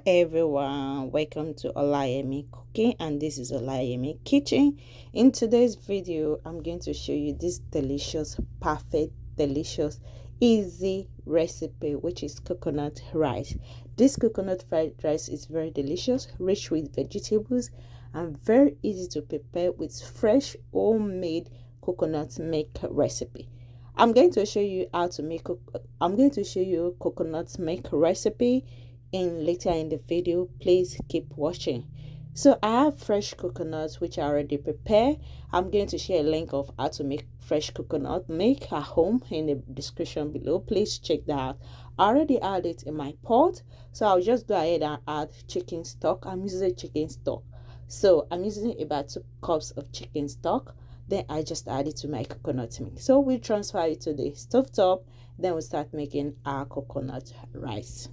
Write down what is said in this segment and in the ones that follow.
everyone, welcome to Olayemi Cooking, and this is Olayemi Kitchen. In today's video, I'm going to show you this delicious, perfect, delicious, easy recipe, which is coconut rice. This coconut fried rice is very delicious, rich with vegetables, and very easy to prepare with fresh homemade coconut milk recipe. I'm going to show you coconut milk recipe later in the video. Please keep watching. So I have fresh coconuts which I already prepared. I'm going to share a link of how to make fresh coconut milk at home in the description below. Please check that out. I already added it in my pot, so I'll just go ahead and add chicken stock. I'm using chicken stock, so I'm using about 2 cups of chicken stock. Then I just add it to my coconut milk. So we transfer it to the stove top. Then we start making our coconut rice.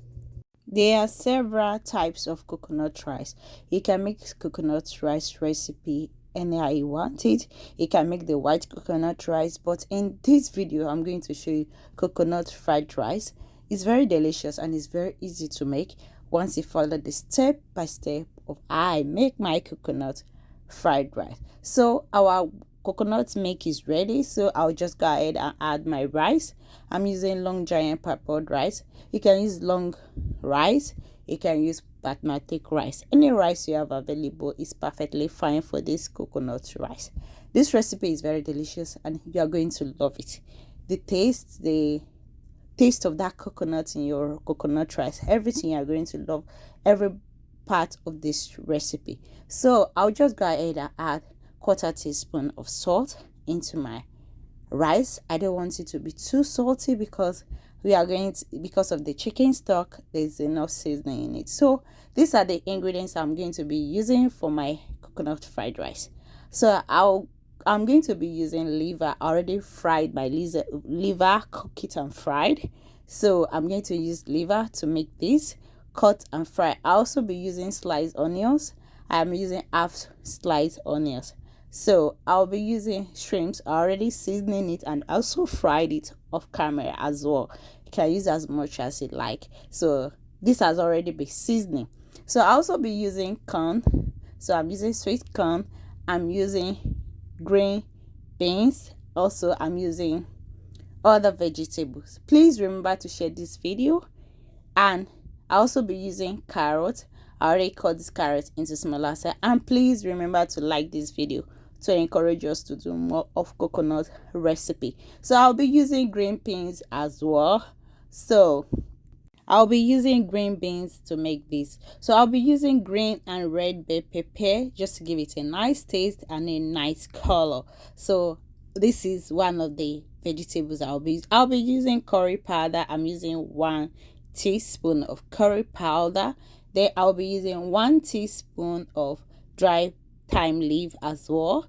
There are several types of coconut rice. You can make coconut rice recipe anyhow you want it. You can make the white coconut rice, but in this video I'm going to show you coconut fried rice. It's very delicious and it's very easy to make once you follow the step by step of how I make my coconut fried rice. So our coconut milk is ready, so I'll just go ahead and add my rice. I'm using long giant purple rice. You can use long rice, you can use basmati rice. Any rice you have available is perfectly fine for this coconut rice. This recipe is very delicious and you are going to love it. The taste of that coconut in your coconut rice, everything, you are going to love every part of this recipe. So I'll just go ahead and add 1/4 teaspoon of salt into my rice. I don't want it to be too salty because because of the chicken stock, there's enough seasoning in it. So these are the ingredients I'm going to be using for my coconut fried rice. So I'm going to be using liver. I already fried my liver, cook it and fried. So I'm going to use liver to make this, cut and fry. I'll also be using sliced onions. I'm using half sliced onions. So I'll be using shrimps, already seasoning it and also fried it off camera as well. You can use as much as you like. So this has already been seasoning. So I'll also be using corn. So I'm using sweet corn. I'm using green beans. Also I'm using other vegetables. Please remember to share this video. And I'll also be using carrot. I already cut this carrot into smaller size. And please remember to like this video to encourage us to do more of coconut recipe. So I'll be using green beans as well. So I'll be using green beans to make this. So I'll be using green and red bell pepper just to give it a nice taste and a nice color. So this is one of the vegetables I'll be using curry powder. I'm using 1 teaspoon of curry powder. Then I'll be using 1 teaspoon of dry thyme leaf as well.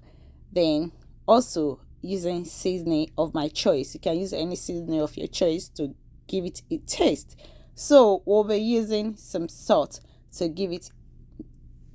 Then also using seasoning of my choice. You can use any seasoning of your choice to give it a taste. So we'll be using some salt to give it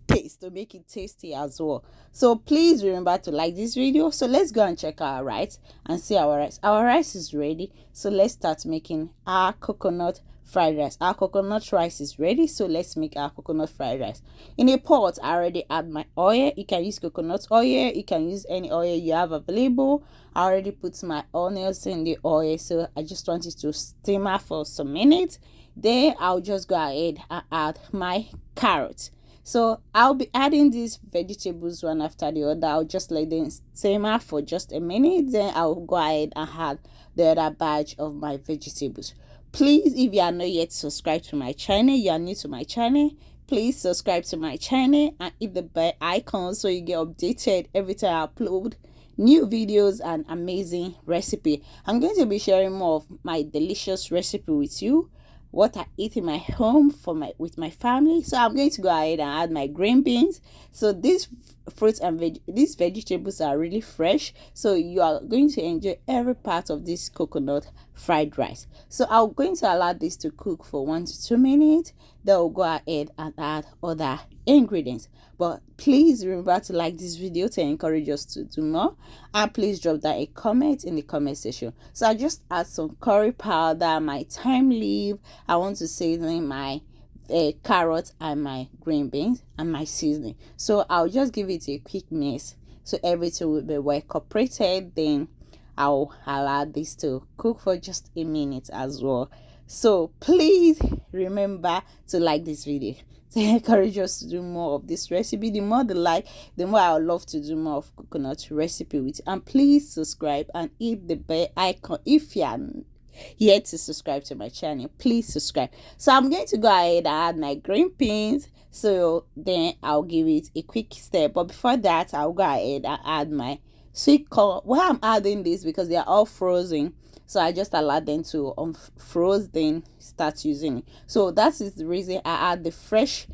taste, to make it tasty as well. So please remember to like this video. So let's go and check our rice and see our rice. Our rice is ready, so let's start making our coconut fried rice. Our coconut rice is ready, so let's make our coconut fried rice. In a pot, I already add my oil. You can use coconut oil, you can use any oil you have available. I already put my onions in the oil, so I just want it to simmer for some minutes. Then I'll just go ahead and add my carrot. So I'll be adding these vegetables one after the other. I'll just let them simmer for just a minute. Then I'll go ahead and add the other batch of my vegetables. Please, if you are not yet subscribed to my channel, you are new to my channel, please subscribe to my channel and hit the bell icon so you get updated every time I upload new videos and amazing recipe. I'm going to be sharing more of my delicious recipe with you, what I eat in my home with my family. So I'm going to go ahead and add my green beans. So these fruits and these vegetables are really fresh, so you are going to enjoy every part of this coconut fried rice. So I'm going to allow this to cook for 1 to 2 minutes. Then we'll go ahead and add other ingredients. But please remember to like this video to encourage us to do more, and please drop down a comment in the comment section. So I just add some curry powder, my thyme leaf. I want to season my carrot and my green beans and my seasoning. So I'll just give it a quick mix so everything will be well incorporated. Then I'll allow this to cook for just a minute as well. So please remember to like this video to encourage us to do more of this recipe. The more the like, the more I would love to do more of coconut recipe with you. And please subscribe and hit the bell icon if you are yet to subscribe to my channel. Please subscribe. So I'm going to go ahead and add my green beans, so then I'll give it a quick stir. But before that, I'll go ahead and add my sweet corn. Why I'm adding this, because they are all frozen, so I just allow them to unfroze, then start using it. So that is the reason I add the fresh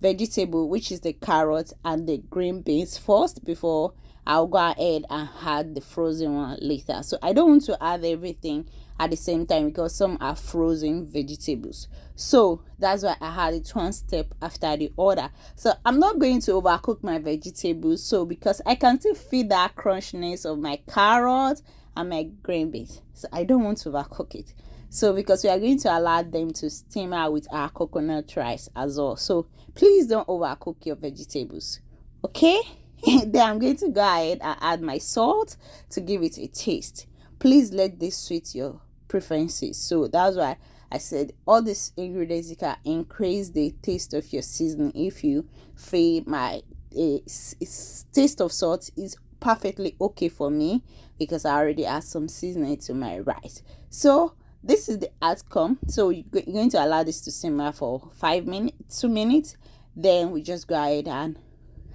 vegetable, which is the carrot and the green beans first, before I'll go ahead and add the frozen one later. So I don't want to add everything at the same time, because some are frozen vegetables. So that's why I had it one step after the other. So I'm not going to overcook my vegetables, so because I can still feel that crunchiness of my carrot and my green beans, so I don't want to overcook it. So because we are going to allow them to simmer with our coconut rice as well, so please don't overcook your vegetables, okay? Then I'm going to go ahead and add my salt to give it a taste. Please let this suit your preferences. So that's why I said all these ingredients, you can increase the taste of your seasoning if you feel my taste of salt is perfectly okay for me, because I already add some seasoning to my rice. So this is the outcome. So you're going to allow this to simmer for 5 minutes, 2 minutes. Then we just go ahead and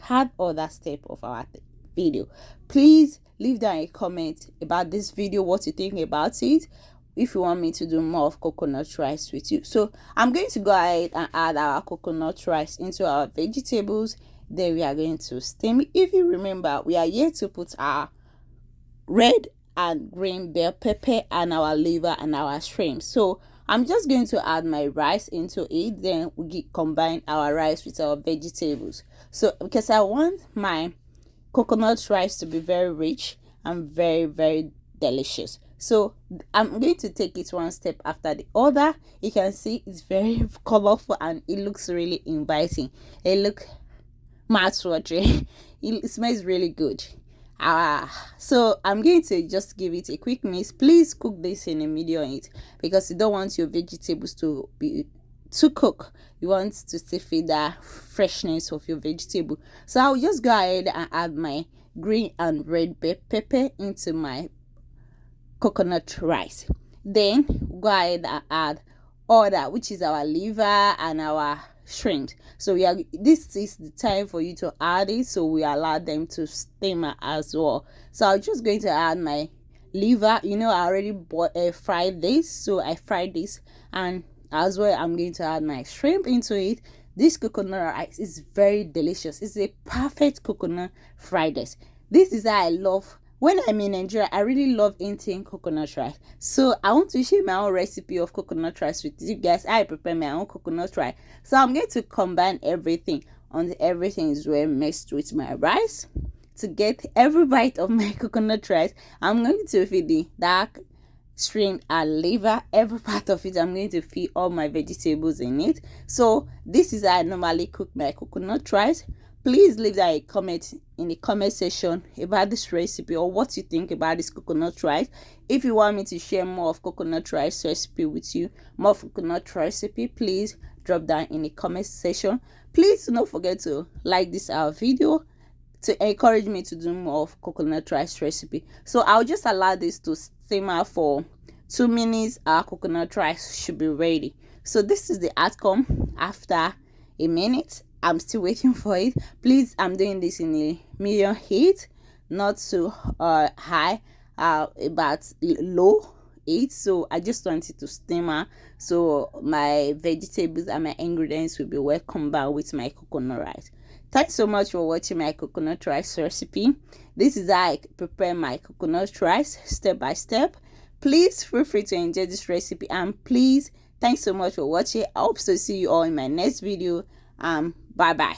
add other step of our video. Please leave down a comment about this video, what you think about it, if you want me to do more of coconut rice with you. So I'm going to go ahead and add our coconut rice into our vegetables. Then we are going to steam it. If you remember, we are here to put our red and green bell pepper and our liver and our shrimp. So I'm just going to add my rice into it. Then we combine our rice with our vegetables. So because I want my coconut rice to be very rich and very, very delicious, so I'm going to take it one step after the other. You can see it's very colorful and it looks really inviting. It looks mouth-watering. It smells really good. So I'm going to just give it a quick mix. Please cook this in a medium heat, because you don't want your vegetables to cook. You want to still feel the freshness of your vegetable. So I'll just go ahead and add my green and red bell pepper into my coconut rice. Then go ahead and add other, which is our liver and our shrimp. So this is the time for you to add it, so we allow them to simmer as well. So I'm just going to add my liver. I already fried this, so I fried this, and as well I'm going to add my shrimp into it. This coconut rice is very delicious. It's a perfect coconut fried rice. This is how I love. When I'm in Nigeria, I really love eating coconut rice. So I want to share my own recipe of coconut rice with you guys. I prepare my own coconut rice. So I'm going to combine everything until everything is well mixed with my rice. To get every bite of my coconut rice, I'm going to feed the dark shrimp and liver, every part of it. I'm going to feed all my vegetables in it. So this is how I normally cook my coconut rice. Please leave that a comment in the comment section about this recipe, or what you think about this coconut rice. If you want me to share more of coconut rice recipe with you, more coconut recipe, please drop down in the comment section. Please do not forget to like this our video to encourage me to do more of coconut rice recipe. So I'll just allow this to simmer for 2 minutes. Our coconut rice should be ready. So this is the outcome after a minute. I'm still waiting for it. Please, I'm doing this in a medium heat, not too high, but low heat. So I just want it to simmer, so my vegetables and my ingredients will be well combined with my coconut rice. Thanks so much for watching my coconut rice recipe. This is how I prepare my coconut rice step by step. Please feel free to enjoy this recipe, and please, thanks so much for watching. I hope to see you all in my next video. Bye bye.